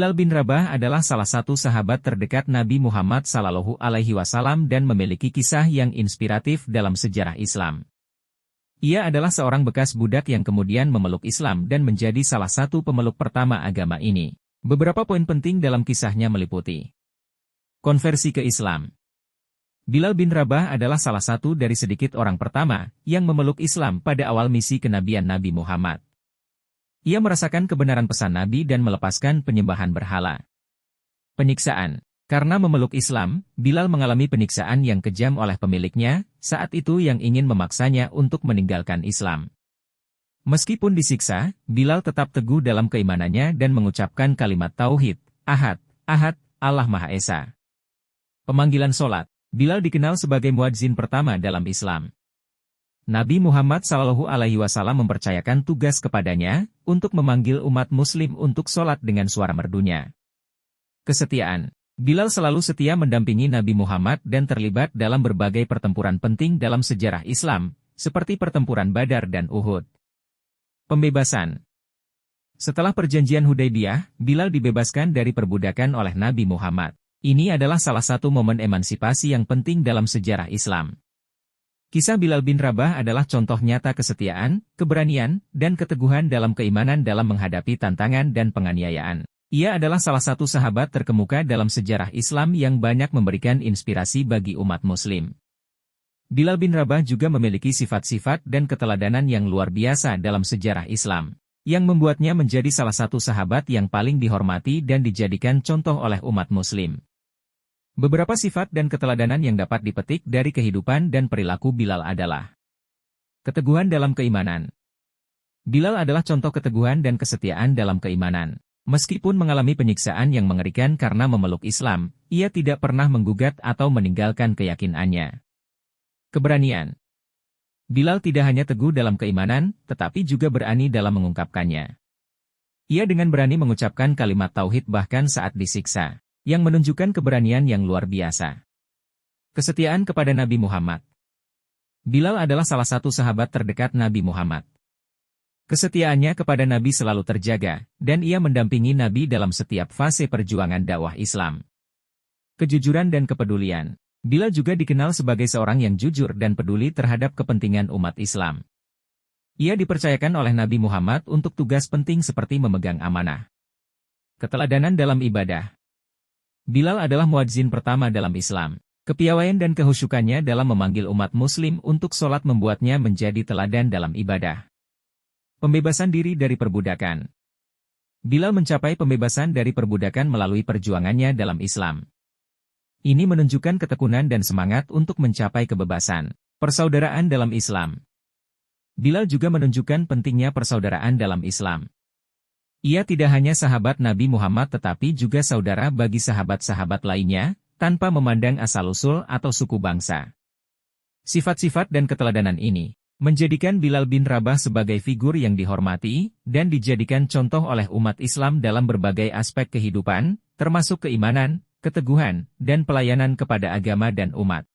Bilal bin Rabah adalah salah satu sahabat terdekat Nabi Muhammad SAW dan memiliki kisah yang inspiratif dalam sejarah Islam. Ia adalah seorang bekas budak yang kemudian memeluk Islam dan menjadi salah satu pemeluk pertama agama ini. Beberapa poin penting dalam kisahnya meliputi konversi ke Islam. Bilal bin Rabah adalah salah satu dari sedikit orang pertama yang memeluk Islam pada awal misi kenabian Nabi Muhammad. Ia merasakan kebenaran pesan Nabi dan melepaskan penyembahan berhala. Penyiksaan. Karena memeluk Islam, Bilal mengalami penyiksaan yang kejam oleh pemiliknya, saat itu yang ingin memaksanya untuk meninggalkan Islam. Meskipun disiksa, Bilal tetap teguh dalam keimanannya dan mengucapkan kalimat tauhid, Ahad, Ahad, Allah Maha Esa. Pemanggilan sholat. Bilal dikenal sebagai muadzin pertama dalam Islam. Nabi Muhammad SAW mempercayakan tugas kepadanya untuk memanggil umat muslim untuk sholat dengan suara merdunya. Kesetiaan. Bilal selalu setia mendampingi Nabi Muhammad dan terlibat dalam berbagai pertempuran penting dalam sejarah Islam, seperti pertempuran Badar dan Uhud. Pembebasan. Setelah perjanjian Hudaybiyah, Bilal dibebaskan dari perbudakan oleh Nabi Muhammad. Ini adalah salah satu momen emansipasi yang penting dalam sejarah Islam. Kisah Bilal bin Rabah adalah contoh nyata kesetiaan, keberanian, dan keteguhan dalam keimanan dalam menghadapi tantangan dan penganiayaan. Ia adalah salah satu sahabat terkemuka dalam sejarah Islam yang banyak memberikan inspirasi bagi umat muslim. Bilal bin Rabah juga memiliki sifat-sifat dan keteladanan yang luar biasa dalam sejarah Islam, yang membuatnya menjadi salah satu sahabat yang paling dihormati dan dijadikan contoh oleh umat muslim. Beberapa sifat dan keteladanan yang dapat dipetik dari kehidupan dan perilaku Bilal adalah keteguhan dalam keimanan. Bilal adalah contoh keteguhan dan kesetiaan dalam keimanan. Meskipun mengalami penyiksaan yang mengerikan karena memeluk Islam, ia tidak pernah menggugat atau meninggalkan keyakinannya. Keberanian. Bilal tidak hanya teguh dalam keimanan, tetapi juga berani dalam mengungkapkannya. Ia dengan berani mengucapkan kalimat tauhid bahkan saat disiksa, yang menunjukkan keberanian yang luar biasa. Kesetiaan kepada Nabi Muhammad. Bilal adalah salah satu sahabat terdekat Nabi Muhammad. Kesetiaannya kepada Nabi selalu terjaga, dan ia mendampingi Nabi dalam setiap fase perjuangan dakwah Islam. Kejujuran dan kepedulian. Bilal juga dikenal sebagai seorang yang jujur dan peduli terhadap kepentingan umat Islam. Ia dipercayakan oleh Nabi Muhammad untuk tugas penting seperti memegang amanah. Keteladanan dalam ibadah. Bilal adalah muadzin pertama dalam Islam. Kepiawaian dan kehusyukannya dalam memanggil umat muslim untuk sholat membuatnya menjadi teladan dalam ibadah. Pembebasan diri dari perbudakan. Bilal mencapai pembebasan dari perbudakan melalui perjuangannya dalam Islam. Ini menunjukkan ketekunan dan semangat untuk mencapai kebebasan. Persaudaraan dalam Islam. Bilal juga menunjukkan pentingnya persaudaraan dalam Islam. Ia tidak hanya sahabat Nabi Muhammad tetapi juga saudara bagi sahabat-sahabat lainnya, tanpa memandang asal-usul atau suku bangsa. Sifat-sifat dan keteladanan ini menjadikan Bilal bin Rabah sebagai figur yang dihormati dan dijadikan contoh oleh umat Islam dalam berbagai aspek kehidupan, termasuk keimanan, keteguhan, dan pelayanan kepada agama dan umat.